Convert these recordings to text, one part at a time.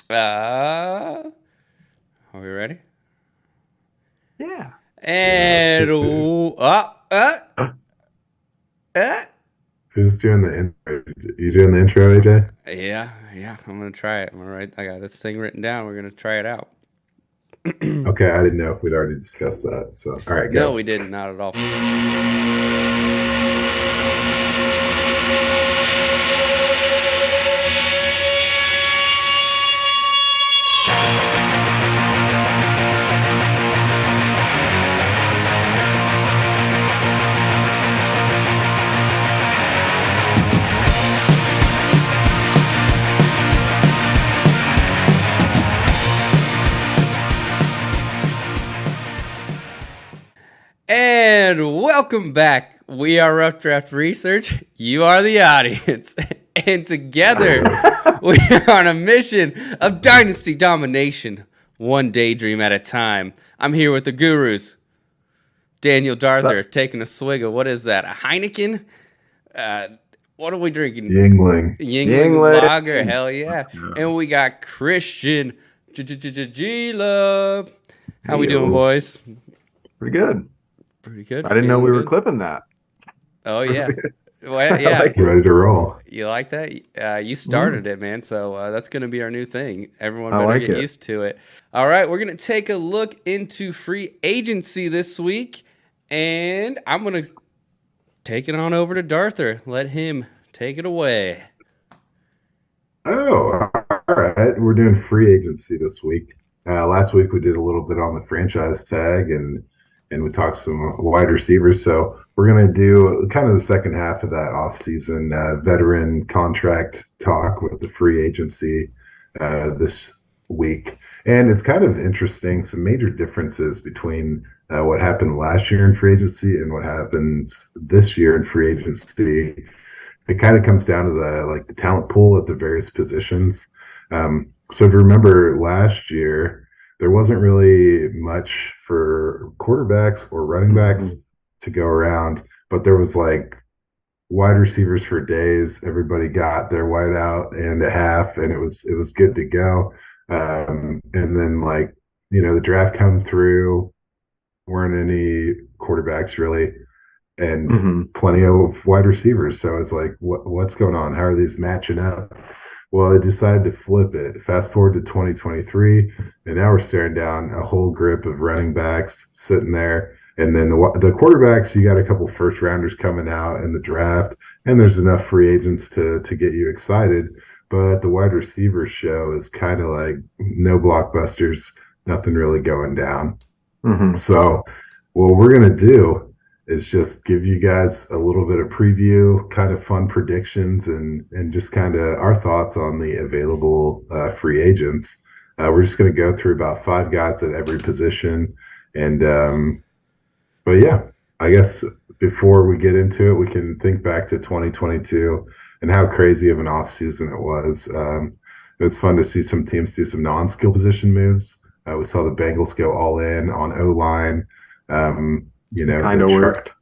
Are we ready? Yeah. And Who's doing the intro? You doing the intro, AJ? yeah. I'm gonna try it. I got this thing written down. We're gonna try it out. Okay, I didn't know if we'd already discussed that. So, all right, No, go. we didn't. Not at all. And welcome back. We are Rough Draft Research. You are the audience. And together, we are on a mission of Dynasty domination, one daydream at a time. I'm here with the gurus. Daniel Darther taking a swig of, what is that, a Heineken? What are we drinking? Yingling. Yingling Lager, hell yeah. And we got Christian G-Love. How we doing, boys? Pretty good. Pretty good. I didn't know we were clipping that. Oh, yeah. Well, yeah. Ready to roll. You like that? You started it, man. So that's going to be our new thing. Everyone better get used to it. All right. We're going to take a look into free agency this week. And I'm going to take it on over to Darther. Let him take it away. Oh, all right. We're doing free agency this week. Last week we did a little bit on the franchise tag and we talked some wide receivers. So we're going to do kind of the second half of that offseason veteran contract talk with the free agency this week. And it's kind of interesting, some major differences between what happened last year in free agency and what happens this year in free agency. It kind of comes down to the talent pool at the various positions. So if you remember last year, there wasn't really much for quarterbacks or running backs to go around, but there was like wide receivers for days. Everybody got their wide out and a half, and it was good to go. And then the draft come through, weren't any quarterbacks really, and plenty of wide receivers. So it's like, what's going on? How are these matching up? Well, they decided to flip it. Fast forward to 2023, and now we're staring down a whole grip of running backs sitting there. And then the quarterbacks, you got a couple first rounders coming out in the draft, and there's enough free agents to get you excited. But the wide receiver show is kind of like no blockbusters, nothing really going down. So what we're going to do is just give you guys a little bit of preview, kind of fun predictions, and just kind of our thoughts on the available free agents. We're just going to go through about 5 guys at every position. And but yeah, I guess before we get into it, we can think back to 2022 and how crazy of an offseason it was. It was fun to see some teams do some non-skill position moves. We saw the Bengals go all in on O-line. Kind of worked.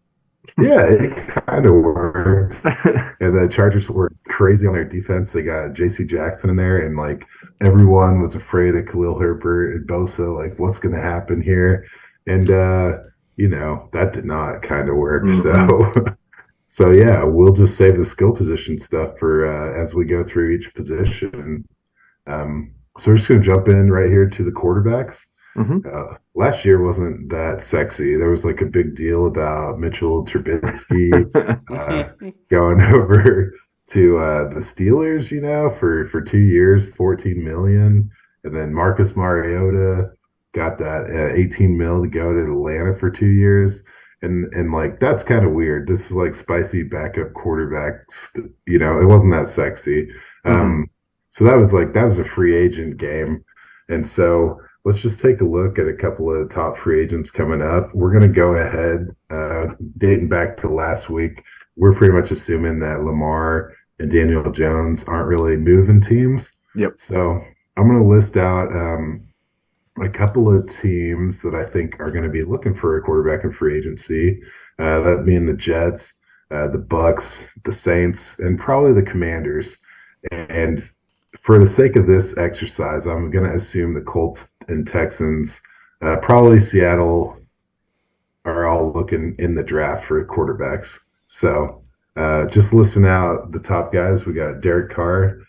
Yeah, it kind of worked. And the Chargers were crazy on their defense. They got J.C. Jackson in there, and everyone was afraid of Khalil Herbert and Bosa. Like, what's going to happen here? And that did not kind of work. So yeah, we'll just save the skill position stuff for as we go through each position. So we're just going to jump in right here to the quarterbacks. Last year wasn't that sexy. There was a big deal about Mitchell Trubisky going over to the Steelers, for 2 years, $14 million, and then Marcus Mariota got that $18 million to go to Atlanta for 2 years, and that's kind of weird. This is spicy backup quarterbacks. It wasn't that sexy. So that was a free agent game, and so. Let's just take a look at a couple of top free agents coming up. We're going to go ahead, dating back to last week. We're pretty much assuming that Lamar and Daniel Jones aren't really moving teams. Yep. So I'm going to list out a couple of teams that I think are going to be looking for a quarterback in free agency. That being the Jets, the Bucks, the Saints, and probably the Commanders. And for the sake of this exercise, I'm going to assume the Colts and Texans, probably Seattle, are all looking in the draft for quarterbacks. So just listen out the top guys. We got Derek Carr,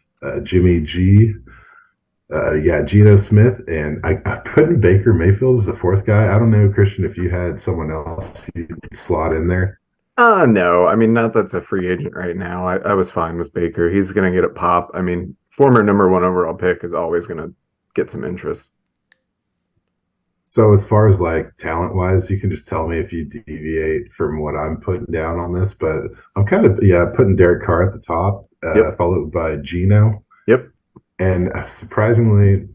Jimmy G, Geno Smith, and I put in Baker Mayfield as the fourth guy. I don't know, Christian, if you had someone else you could slot in there. No. I mean, not that's a free agent right now. I was fine with Baker. He's going to get a pop. I mean, former number 1 overall pick is always going to get some interest. So as far as like talent wise, you can just tell me if you deviate from what I'm putting down on this, but I'm kind of putting Derek Carr at the top, followed by Geno. Yep. And surprisingly,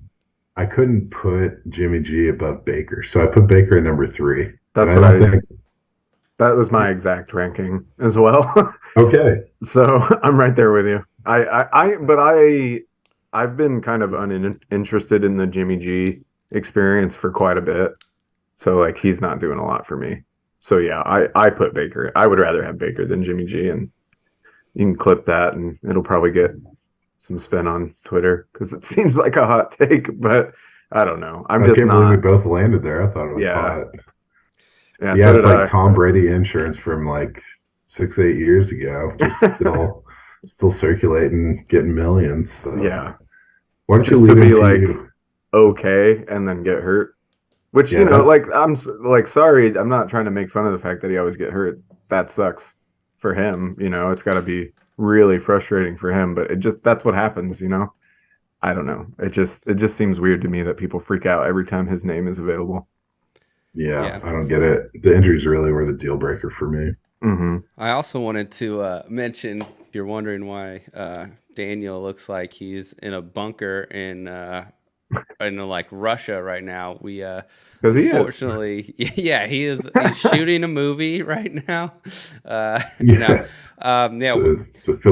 I couldn't put Jimmy G above Baker, so I put Baker at number 3. That's what I think. That was my exact ranking as well. Okay. So I'm right there with you. I've been kind of uninterested in the Jimmy G experience for quite a bit. So like he's not doing a lot for me. So yeah, I put Baker. I would rather have Baker than Jimmy G, and you can clip that and it'll probably get some spin on Twitter because it seems like a hot take, but I don't know. I can't believe we both landed there. I thought it was hot. Yeah, so it's like Tom Brady insurance from like 6-8 years ago, just still circulating, getting millions. So. Yeah. Why don't you leave it to you? Okay, and then get hurt. Which like I'm like sorry, I'm not trying to make fun of the fact that he always get hurt. That sucks for him. It's got to be really frustrating for him. But that's what happens. I don't know. It just seems weird to me that people freak out every time his name is available. Yeah, I don't get it. The injuries really were the deal breaker for me. Mm-hmm. I also wanted to mention, if you're wondering why Daniel looks like he's in a bunker in like Russia right now. Because he fortunately, he is. He's shooting a movie right now. I feel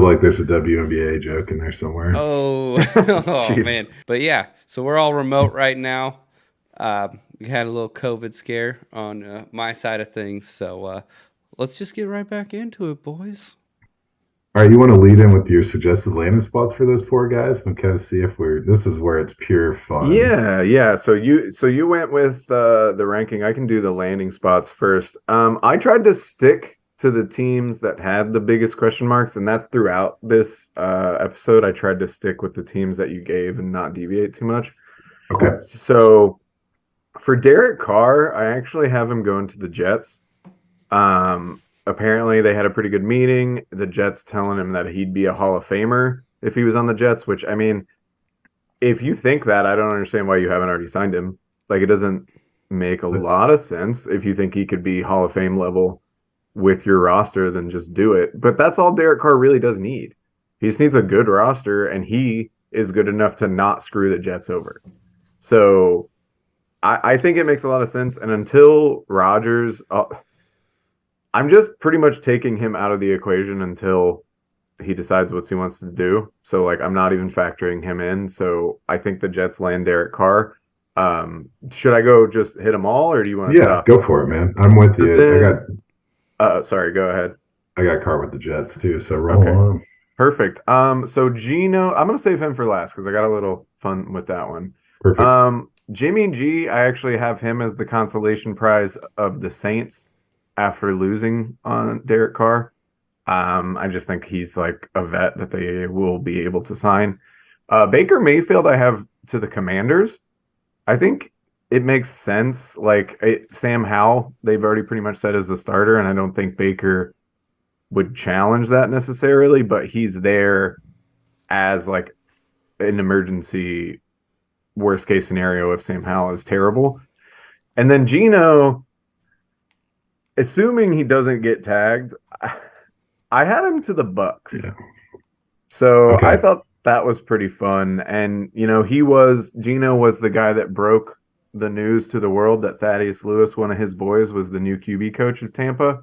like there's a WNBA joke in there somewhere. Oh man, but so we're all remote right now. We had a little COVID scare on my side of things, so let's just get right back into it, boys. All right, you want to lead in with your suggested landing spots for those 4 guys and kind of see if this is where it's pure fun. Yeah. So you went with the ranking. I can do the landing spots first. I tried to stick to the teams that had the biggest question marks, and that's throughout this episode. I tried to stick with the teams that you gave and not deviate too much. Okay. So for Derek Carr, I actually have him going to the Jets. Apparently they had a pretty good meeting. The Jets telling him that he'd be a Hall of Famer if he was on the Jets, which, I mean, if you think that, I don't understand why you haven't already signed him. Like, it doesn't make a lot of sense. If you think he could be Hall of Fame level with your roster, then just do it. But that's all Derek Carr really does need. He just needs a good roster, and he is good enough to not screw the Jets over. So I think it makes a lot of sense. And until Rodgers... I'm just pretty much taking him out of the equation until he decides what he wants to do. So, like, I'm not even factoring him in. So, I think the Jets land Derek Carr. Should I go just hit them all, or do you want to stop? Go for it, man. I'm with you. Then, sorry, go ahead. I got Carr with the Jets, too, so roll on. Perfect. So, Geno, I'm going to save him for last because I got a little fun with that one. Perfect. Jimmy G, I actually have him as the consolation prize of the Saints. After losing on Derek Carr, I just think he's like a vet that they will be able to sign. Baker Mayfield, I have to the Commanders. I think it makes sense. Like Sam Howell, they've already pretty much said as a starter, and I don't think Baker would challenge that necessarily, but he's there as like an emergency worst case scenario if Sam Howell is terrible. And then Geno, assuming he doesn't get tagged, I had him to the Bucks. Yeah. So I thought that was pretty fun. And, Geno was the guy that broke the news to the world that Thaddeus Lewis, one of his boys, was the new QB coach of Tampa.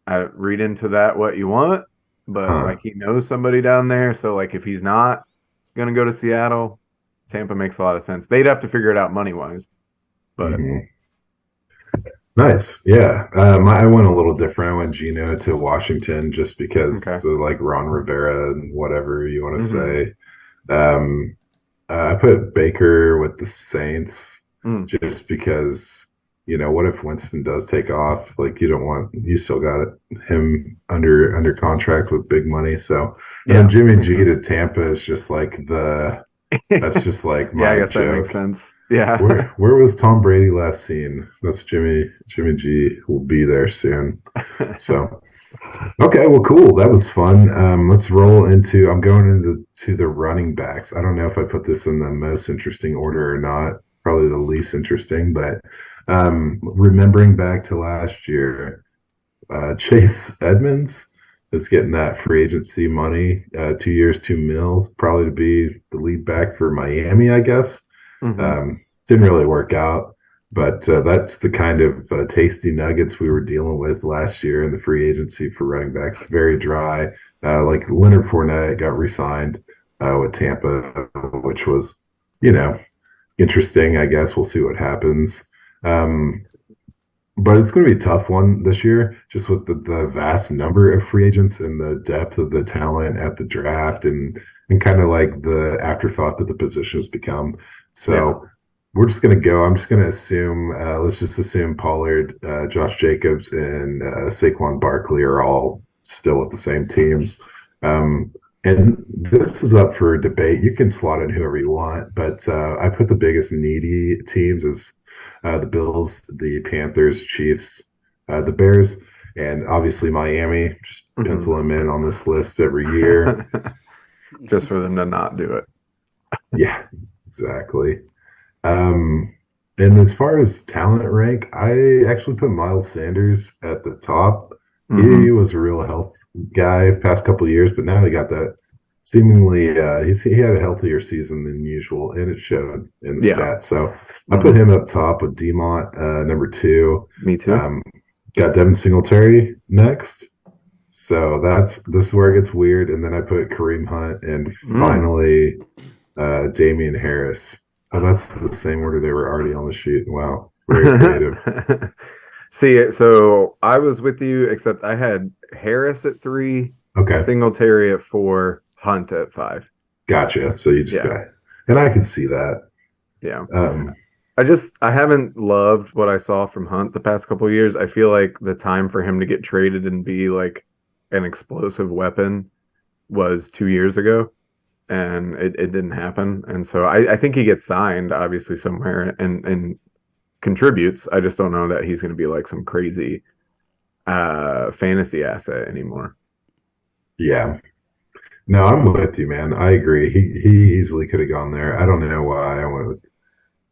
I read into that what you want, but like he knows somebody down there. So like if he's not going to go to Seattle, Tampa makes a lot of sense. They'd have to figure it out money-wise. But Nice. Yeah. I went a little different. I went Geno to Washington just because like Ron Rivera and whatever you want to say. Um, I put Baker with the Saints Mm. just because, what if Winston does take off? Like you still got him under contract with big money. So, and then Yeah, Jimmy makes G sense. to Tampa is just like that's just like Yeah, I my guess that makes joke. sense. Yeah. Where was Tom Brady last seen? That's Jimmy G will be there soon. So okay, well, cool. That was fun. Let's roll into. I'm going into the running backs. I don't know if I put this in the most interesting order or not. Probably the least interesting, but remembering back to last year, Chase Edmonds is getting that free agency money, 2 years, 2 mil, probably to be the lead back for Miami, I guess. Hmm. Didn't really work out, but that's the kind of tasty nuggets we were dealing with last year in the free agency for running backs. Very dry. Like Leonard Fournette got re-signed with Tampa, which was, you know, interesting. I guess we'll see what happens. Um, but it's going to be a tough one this year, just with the vast number of free agents and the depth of the talent at the draft and kind of like the afterthought that the position has become. Yeah. So we're just going to go. I'm just going to assume, let's just assume Pollard, Josh Jacobs, and Saquon Barkley are all still with the same teams. And this is up for debate. You can slot in whoever you want, but I put the biggest needy teams as the Bills, the Panthers, Chiefs, the Bears, and obviously Miami. Just Hmm. pencil them in on this list every year. Just for them to not do it. Yeah, exactly. Um, and as far as talent rank, I actually put Miles Sanders at the top. Hmm. He was a real health guy the past couple of years, but now he got that seemingly he had a healthier season than usual, and it showed in the Yeah. stats. So I put Hmm. him up top with Demont, number two. Me too. Um, got Devin Singletary next. So this is where it gets weird. And then I put Kareem Hunt and Mm. finally Damian Harris. Oh, that's the same order they were already on the sheet. Wow, very creative. See, so I was with you, except I had Harris at 3, Okay, Singletary at 4, Hunt at 5. gotcha. So you just Yeah. got, and I can see that. Yeah. Um, I haven't loved what I saw from Hunt the past couple of years. I feel like the time for him to get traded and be like an explosive weapon was 2 years ago, and it didn't happen. And so I think he gets signed obviously somewhere and contributes. I just don't know that he's going to be like some crazy fantasy asset anymore. yeah. No, I'm with you, man. I agree. He easily could have gone there. I don't know why I went with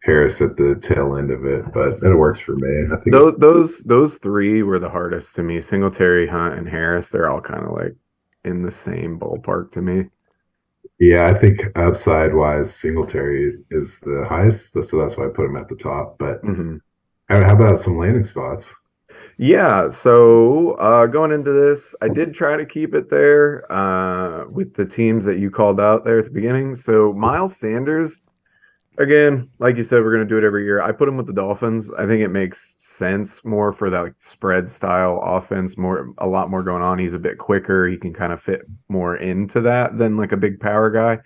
Harris at the tail end of it, but it works for me. I think Those three were the hardest to me. Singletary, Hunt, and Harris. They're all kind of like in the same ballpark to me. yeah, I think upside wise, Singletary is the highest, so that's why I put him at the top. But Hmm. how about some landing spots? Yeah, so going into this, I did try to keep it there with the teams that you called out there at the beginning. So Miles Sanders, again, like you said, we're going to do it every year. I put him with the Dolphins. I think it makes sense more for that like spread style offense, a lot more going on. He's a bit quicker. He can kind of fit more into that than like a big power guy.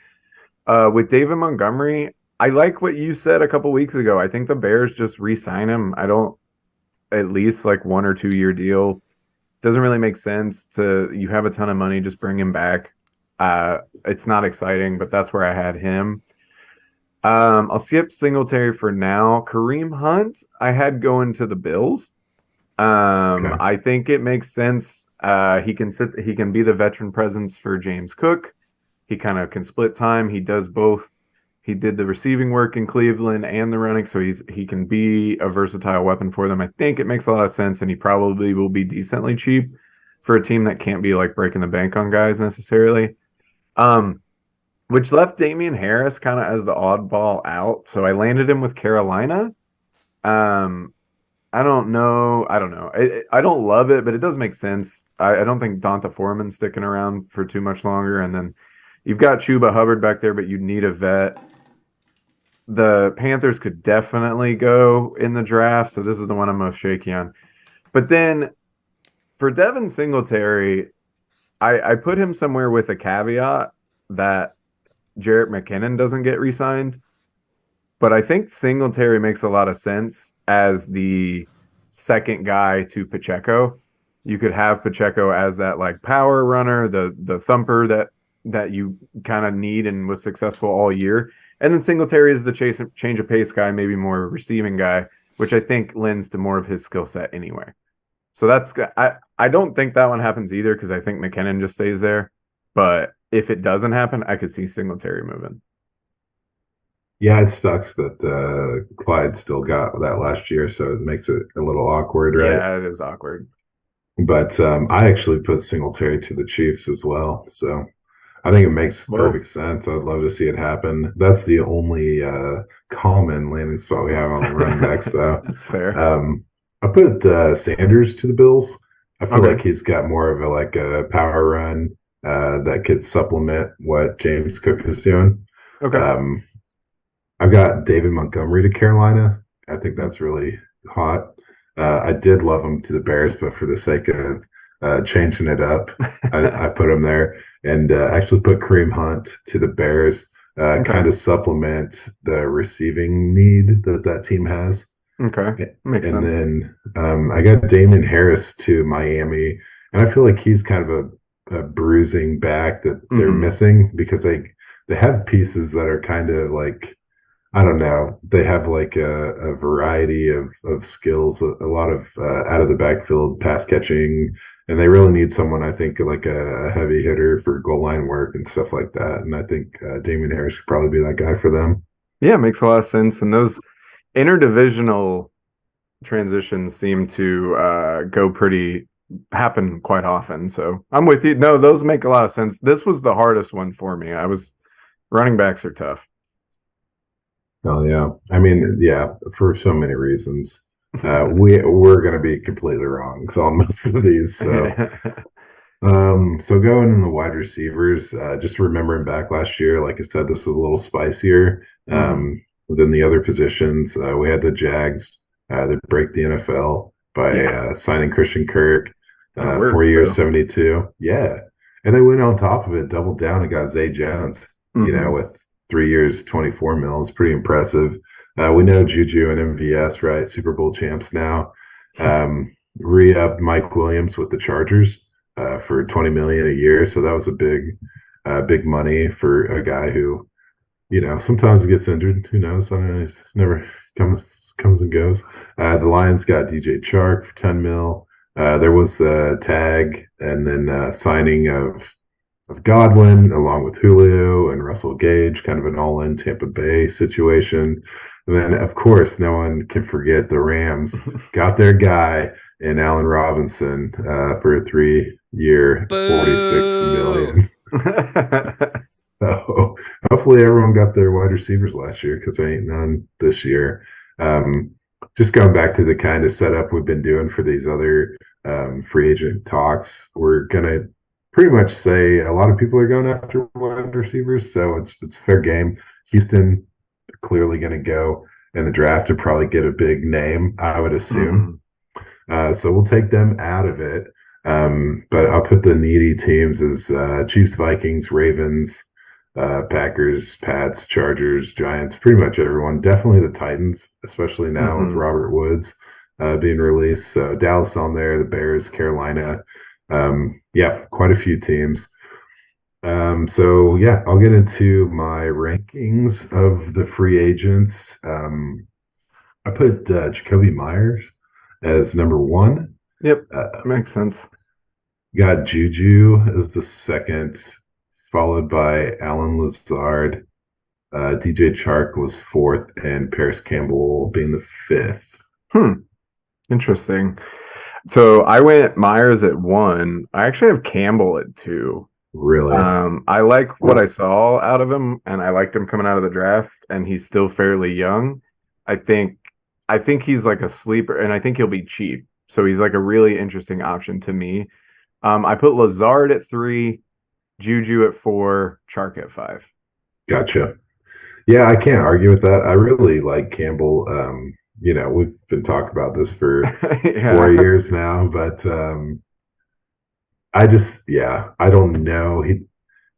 With David Montgomery, I like what you said a couple weeks ago. I think the Bears just re-sign him. I don't at least like 1 or 2 year deal. Doesn't really make sense to you have a ton of money, just bring him back. It's not exciting, but that's where I had him. I'll skip Singletary for now. Kareem Hunt, I had going to the Bills. Okay. I think it makes sense. He can be the veteran presence for James Cook. He kind of can split time. He does both. He did the receiving work in Cleveland and the running, so he can be a versatile weapon for them. I think it makes a lot of sense, and he probably will be decently cheap for a team that can't be like breaking the bank on guys necessarily. Um, which left Damian Harris kind of as the oddball out. So I landed him with Carolina. Um, I don't know. I don't know. I don't love it, but it does make sense. I don't think Donta Foreman's sticking around for too much longer. And then you've got Chuba Hubbard back there, but you need a vet. The Panthers could definitely go in the draft. So this is the one I'm most shaky on. But then for Devin Singletary, I put him somewhere with a caveat that Jerick McKinnon doesn't get re-signed. But I think Singletary makes a lot of sense as the second guy to Pacheco. You could have Pacheco as that like power runner, the thumper that you kind of need and was successful all year. And then Singletary is the change of pace guy, maybe more a receiving guy, which I think lends to more of his skill set anyway. So that's I don't think that one happens either because I think McKinnon just stays there. But if it doesn't happen, I could see Singletary moving. Yeah, it sucks that Clyde still got that last year, so it makes it a little awkward, right? Yeah, it is awkward. But I actually put Singletary to the Chiefs as well, so I think it makes perfect sense. I'd love to see it happen. That's the only common landing spot we have on the running backs, though. That's fair. I put Sanders to the Bills. I feel like he's got more of a power run that could supplement what James Cook is doing. Okay. I've got David Montgomery to Carolina. I think that's really hot. I did love him to the Bears, but for the sake of changing it up, I put him there and actually put Kareem Hunt to the Bears, kind of supplement the receiving need that team has. Okay. Makes sense. And then I got Damian Harris to Miami, and I feel like he's kind of a bruising back that they're missing because they have pieces that are kind of like, I don't know. They have like a variety of skills, a lot of out of the backfield pass catching, and they really need someone, I think, like a heavy hitter for goal line work and stuff like that. And I think Damian Harris could probably be that guy for them. Yeah, it makes a lot of sense. And those interdivisional transitions seem to happen quite often. So I'm with you. No, those make a lot of sense. This was the hardest one for me. Running backs are tough. Oh yeah, I mean, yeah, for so many reasons. We're going to be completely wrong on most of these. So, so going in the wide receivers, just remembering back last year, like I said, this is a little spicier than the other positions. We had the Jags that break the NFL by signing Christian Kirk, 4 years, 72. Yeah, and they went on top of it, doubled down, and got Zay Jones. With 3 years, 24 mil. It's pretty impressive. We know Juju and MVS, right? Super Bowl champs now. Re-up Mike Williams with the Chargers for $20 million a year. So that was a big money for a guy who, sometimes gets injured. Who knows? I don't know. He's never comes and goes. The Lions got DJ Chark for 10 mil. There was the tag and then signing of Godwin, along with Julio and Russell Gage, kind of an all-in Tampa Bay situation. And then, of course, no one can forget the Rams got their guy in Allen Robinson for a 3-year, $46 million. So hopefully everyone got their wide receivers last year because there ain't none this year. Just going back to the kind of setup we've been doing for these other free agent talks, we're going to pretty much say a lot of people are going after wide receivers, so it's fair game. Houston clearly going to go in the draft to probably get a big name, I would assume. So we'll take them out of it. But I'll put the needy teams as Chiefs, Vikings, Ravens, Packers, Pats, Chargers, Giants, pretty much everyone. Definitely the Titans, especially now with Robert Woods being released. So Dallas on there, the Bears, Carolina. Quite a few teams. So I'll get into my rankings of the free agents. I put Jacoby Myers as number 1. Yep, makes sense. Got Juju as the second, followed by Alan Lazard. DJ Chark was 4th, and Paris Campbell being the 5th. Interesting. So I went Myers at 1. I actually have Campbell at 2. Really? I like what I saw out of him, and I liked him coming out of the draft, and he's still fairly young. I think he's like a sleeper, and I think he'll be cheap. So he's like a really interesting option to me. I put Lazard at 3, Juju at 4, Chark at 5. Gotcha. Yeah, I can't argue with that. I really like Campbell. We've been talking about this for 4 years now, but I don't know.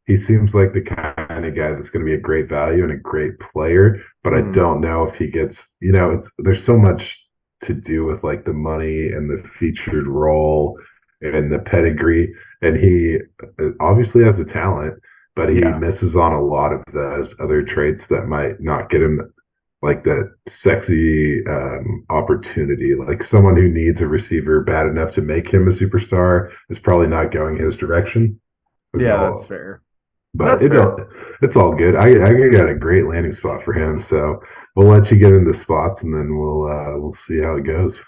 He he seems like the kind of guy that's going to be a great value and a great player, but I don't know if he gets, there's so much to do with like the money and the featured role and the pedigree. And he obviously has the talent, but he misses on a lot of those other traits that might not get him like that sexy opportunity. Like someone who needs a receiver bad enough to make him a superstar is probably not going his direction. That's fair. But it's all good. I got a great landing spot for him, so we'll let you get into spots, and then we'll see how it goes.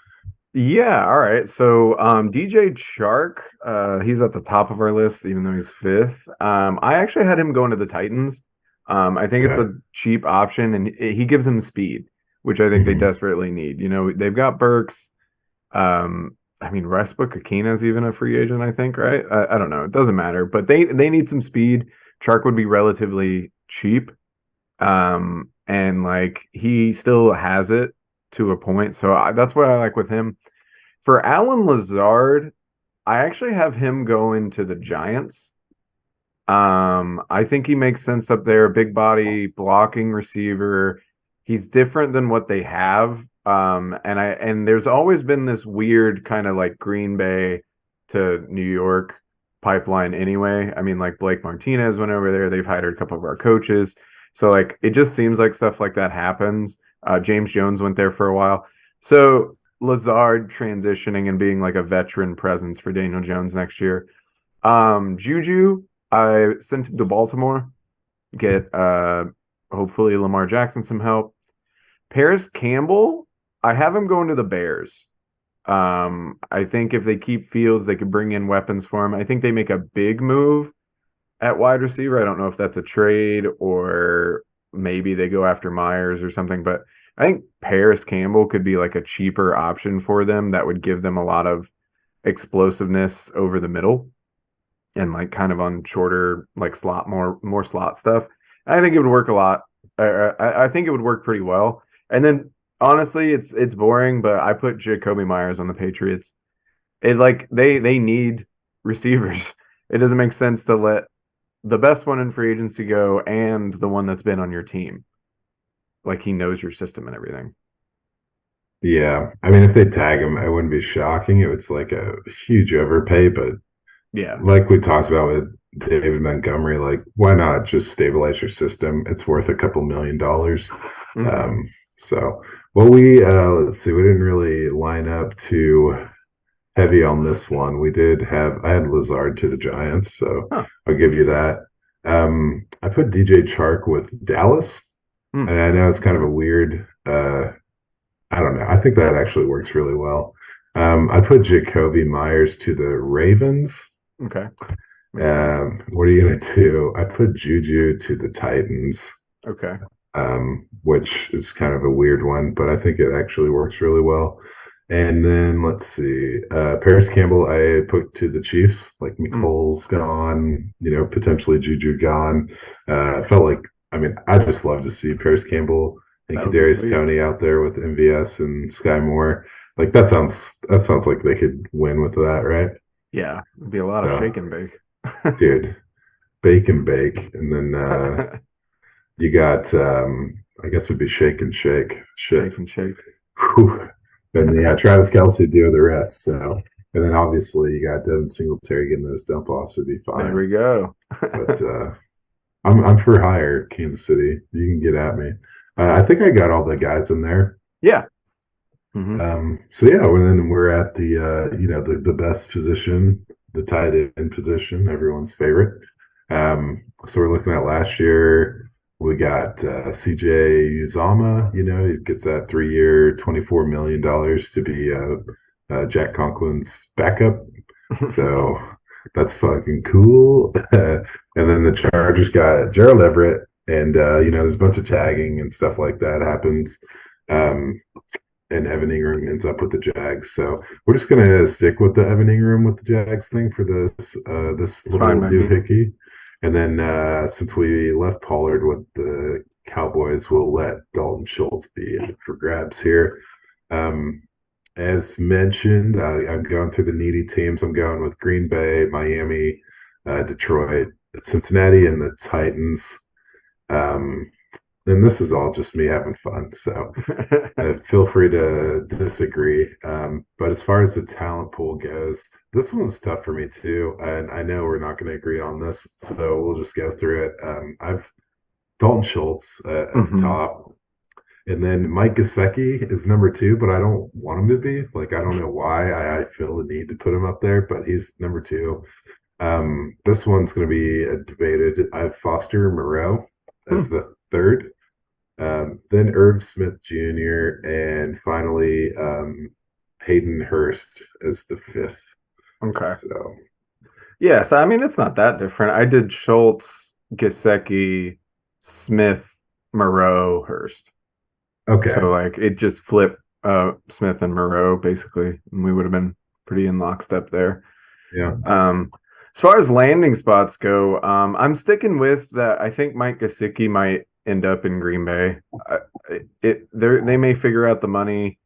Yeah, all right. So DJ Chark, he's at the top of our list, even though he's fifth. I actually had him going to the Titans. I think it's a cheap option, and he gives them speed, which I think they desperately need. They've got Burks. Westbrook Akina is even a free agent, I think, right? I don't know. It doesn't matter, but they need some speed. Chark would be relatively cheap. And like he still has it to a point. So that's what I like with him. For Alan Lazard, I actually have him going to the Giants. I think he makes sense up there. Big body, blocking receiver. He's different than what they have. And there's always been this weird kind of like Green Bay to New York pipeline anyway. Like Blake Martinez went over there. They've hired a couple of our coaches. So like it just seems like stuff like that happens. James Jones went there for a while. So Lazard transitioning and being like a veteran presence for Daniel Jones next year. Juju, I sent him to Baltimore. Get hopefully Lamar Jackson some help. Paris Campbell, I have him going to the Bears. I think if they keep Fields, they could bring in weapons for him. I think they make a big move at wide receiver. I don't know if that's a trade or maybe they go after Myers or something, but I think Paris Campbell could be like a cheaper option for them that would give them a lot of explosiveness over the middle and like kind of on shorter, like slot, more slot stuff. I think it would work a lot. I think it would work pretty well. And then honestly, it's boring, but I put Jacoby Myers on the Patriots. It like they need receivers. It doesn't make sense to let the best one in free agency go and the one that's been on your team. Like he knows your system and everything. Yeah. If they tag him, it wouldn't be shocking. It's like a huge overpay, but like we talked about with David Montgomery, like why not just stabilize your system? It's worth a couple $1 million. Let's see, we didn't really line up too heavy on this one. I had Lazard to the Giants, so I'll give you that. I put DJ Chark with Dallas, and I know it's kind of a weird, I don't know. I think that actually works really well. I put Jacoby Myers to the Ravens. Okay. What are you going to do? I put Juju to the Titans. Okay. Which is kind of a weird one, but I think it actually works really well. And then let's see, Paris Campbell, I put to the Chiefs. Like Nicole's gone, potentially Juju gone. I felt like, I just love to see Paris Campbell and Kadarius Toney out there with MVS and Sky Moore. Like that sounds like they could win with that, right? Yeah, it'd be a lot of shake and bake, dude. Bake and bake, and then you got, I guess it'd be shake and shake. Shake and shake. Whew. And Travis Kelce do the rest. So, and then obviously you got Devin Singletary getting those dump offs. It'd be fine. There we go. But I'm for hire, Kansas City. You can get at me. I think I got all the guys in there. Yeah. And then we're at the best position, the tight end position, everyone's favorite. So we're looking at last year. We got CJ Uzama. He gets that 3-year, $24 million to be Jack Conklin's backup. So that's fucking cool. And then the Chargers got Gerald Everett, and there's a bunch of tagging and stuff like that happens. And Evan Ingram ends up with the Jags. So we're just gonna stick with the Evan Ingram with the Jags thing for this little doohickey. And then since we left Pollard with the Cowboys, we'll let Dalton Schultz be for grabs here. As mentioned, I'm going through the needy teams. I'm going with Green Bay, Miami, Detroit, Cincinnati and the Titans. And this is all just me having fun. So feel free to disagree. But as far as the talent pool goes, this one's tough for me too. And I know we're not going to agree on this. So we'll just go through it. I've Dalton Schultz at the top. And then Mike Gesicki is number 2, but I don't want him to be. Like, I don't know why I feel the need to put him up there, but he's number 2. This one's going to be debated. I have Foster Moreau as the 3rd. Then Irv Smith Jr. and finally Hayden Hurst as the 5th. Okay. So yeah, so I mean it's not that different. I did Schultz, Gesicki, Smith, Moreau, Hurst. okay. So like it just flipped Smith and Moreau basically, and we would have been pretty in lockstep there. Yeah. As far as landing spots go, I'm sticking with that. I think Mike Gesicki might end up in Green Bay. They may figure out the money,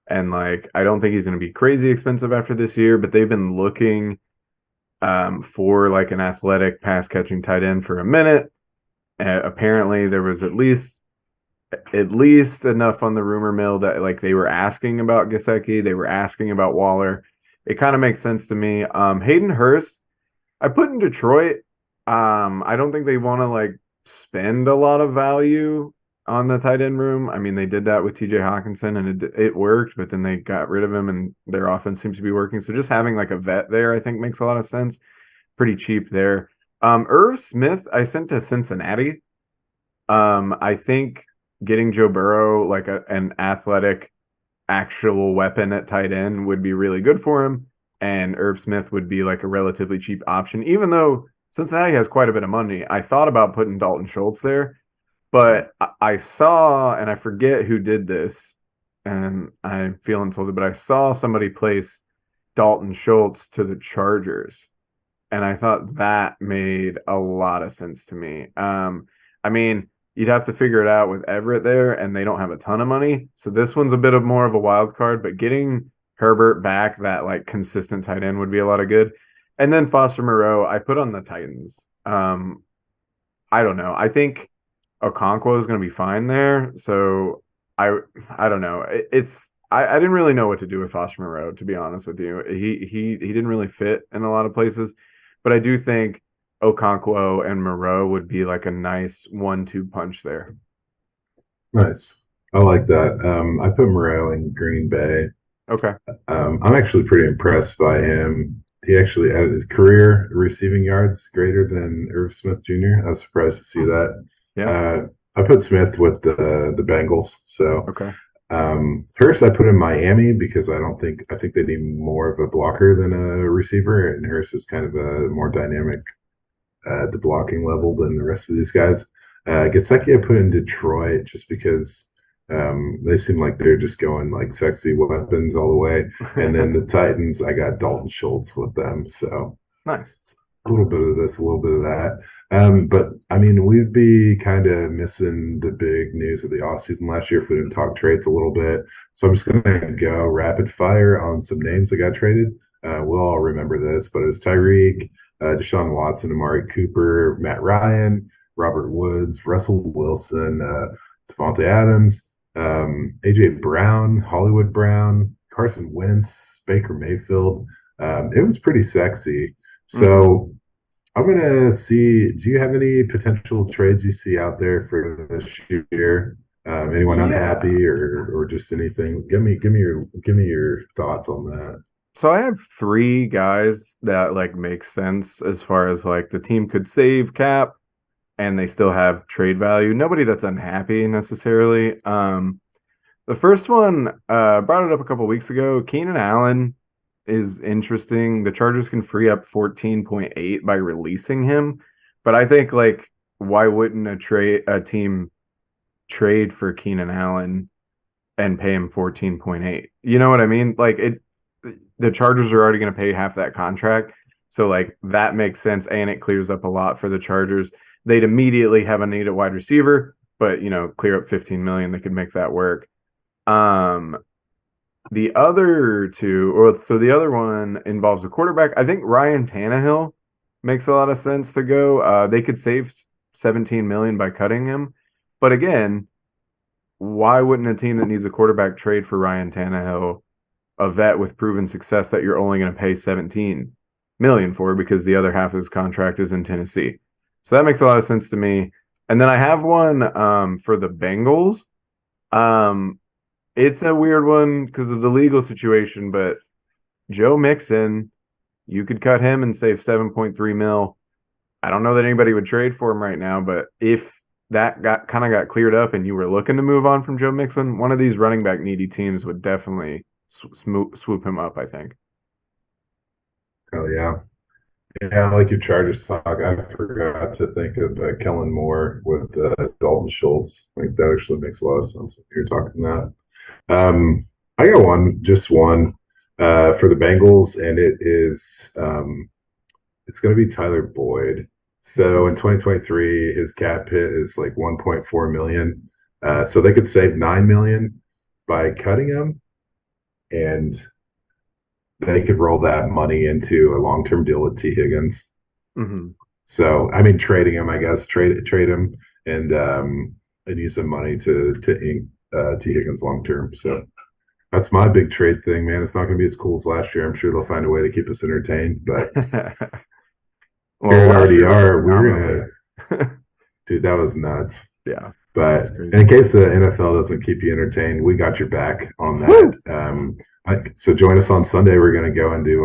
and like I don't think he's going to be crazy expensive after this year. But they've been looking for like an athletic pass catching tight end for a minute. Apparently, there was at least enough on the rumor mill that like they were asking about Gesicki, they were asking about Waller. It kind of makes sense to me. Hayden Hurst, I put in Detroit. I don't think they want to like spend a lot of value on the tight end room. I mean, they did that with TJ Hawkinson and it worked, but then they got rid of him and their offense seems to be working. So just having like a vet there, I think makes a lot of sense. Pretty cheap there. Irv Smith, I sent to Cincinnati. I think getting Joe Burrow like an athletic actual weapon at tight end would be really good for him. And Irv Smith would be like a relatively cheap option, even though Cincinnati has quite a bit of money. I thought about putting Dalton Schultz there, but I saw, and I forget who did this, and I'm feeling insulted, but I saw somebody place Dalton Schultz to the Chargers. And I thought that made a lot of sense to me. I mean, you'd have to figure it out with Everett there, and they don't have a ton of money. So this one's a bit of more of a wild card, but getting Herbert back, that like consistent tight end would be a lot of good. And then Foster Moreau, I put on the Titans. I don't know. I think Okonkwo is going to be fine there. So I don't know. I didn't really know what to do with Foster Moreau, to be honest with you. He didn't really fit in a lot of places, but I do think Okonkwo and Moreau would be like a nice 1-2 punch there. Nice. I like that. I put Moreau in Green Bay. Okay. I'm actually pretty impressed by him. He actually had his career receiving yards greater than Irv Smith Jr. I was surprised to see that. Yeah. I put Smith with the Bengals. So okay. Hurst I put in Miami because I think they need more of a blocker than a receiver, and Hurst is kind of a more dynamic at the blocking level than the rest of these guys. Gesicki I put in Detroit just because they seem like they're just going like sexy weapons all the way. And then the Titans, I got Dalton Schultz with them. So nice. It's a little bit of this, a little bit of that. But I mean, we'd be kind of missing the big news of the offseason last year if we didn't talk trades a little bit. So I'm just going to go rapid fire on some names that got traded. We'll all remember this, but it was Tyreek, Deshaun Watson, Amari Cooper, Matt Ryan, Robert Woods, Russell Wilson, Devontae Adams, AJ Brown, Hollywood Brown, Carson Wentz, Baker Mayfield. It was pretty sexy. So I'm going to see, do you have any potential trades you see out there for this year? Anyone unhappy or just anything? Give me your thoughts on that. So I have 3 guys that like make sense as far as like the team could save cap and they still have trade value. Nobody that's unhappy necessarily. The first one, brought it up a couple weeks ago. Keenan Allen is interesting. The Chargers can free up 14.8 by releasing him, but I think like why wouldn't a team trade for Keenan Allen and pay him 14.8? You know what I mean? Like the Chargers are already going to pay half that contract, so like that makes sense, and it clears up a lot for the Chargers. They'd immediately have a need at wide receiver, but clear up 15 million, they could make that work. The other two, the other one involves a quarterback. I think Ryan Tannehill makes a lot of sense to go. They could save 17 million by cutting him, but again, why wouldn't a team that needs a quarterback trade for Ryan Tannehill, a vet with proven success that you're only going to pay 17 million for because the other half of his contract is in Tennessee? So that makes a lot of sense to me. And then I have one for the Bengals. It's a weird one because of the legal situation, but Joe Mixon, you could cut him and save 7.3 mil. I don't know that anybody would trade for him right now, but if that got cleared up and you were looking to move on from Joe Mixon, one of these running back needy teams would definitely swoop him up, I think. Oh yeah. Yeah, I like your Chargers talk. I forgot to think of Kellen Moore with Dalton Schultz. I think that actually makes a lot of sense if you're talking that. I got just one for the Bengals, and it is it's going to be Tyler Boyd. So in 2023, his cap hit is like 1.4 million. So they could save 9 million by cutting him, and they could roll that money into a long-term deal with T. Higgins. Mm-hmm. So, I mean, trading him, I guess, trade him and use some money to ink T. Higgins long-term. So that's my big trade thing, man. It's not going to be as cool as last year. I'm sure they'll find a way to keep us entertained. But well, here at RDR, we're going to – dude, that was nuts. Yeah. But in case the NFL doesn't keep you entertained, we got your back on that. So join us on Sunday. We're going to go and do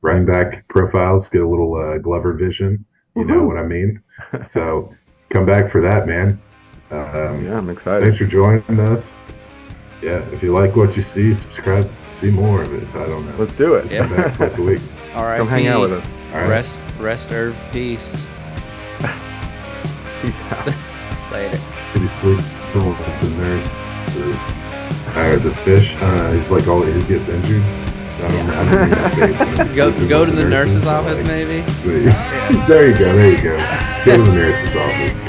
running back profiles, get a little Glover vision. You know what I mean? So come back for that, man. Yeah, I'm excited. Thanks for joining us. Yeah, if you like what you see, subscribe, see more of it. I don't know. Let's do it. Just come back twice a week. All right. Come hang out with us. All right. Rest, herb, peace. Peace out. Later. Maybe sleep with the nurse says, or the fish. I don't know. He's like, oh, he gets injured. I don't need to say he's going to be sleeping Go with to the nurse's but, office, like, maybe. There you go. Go to the nurse's office.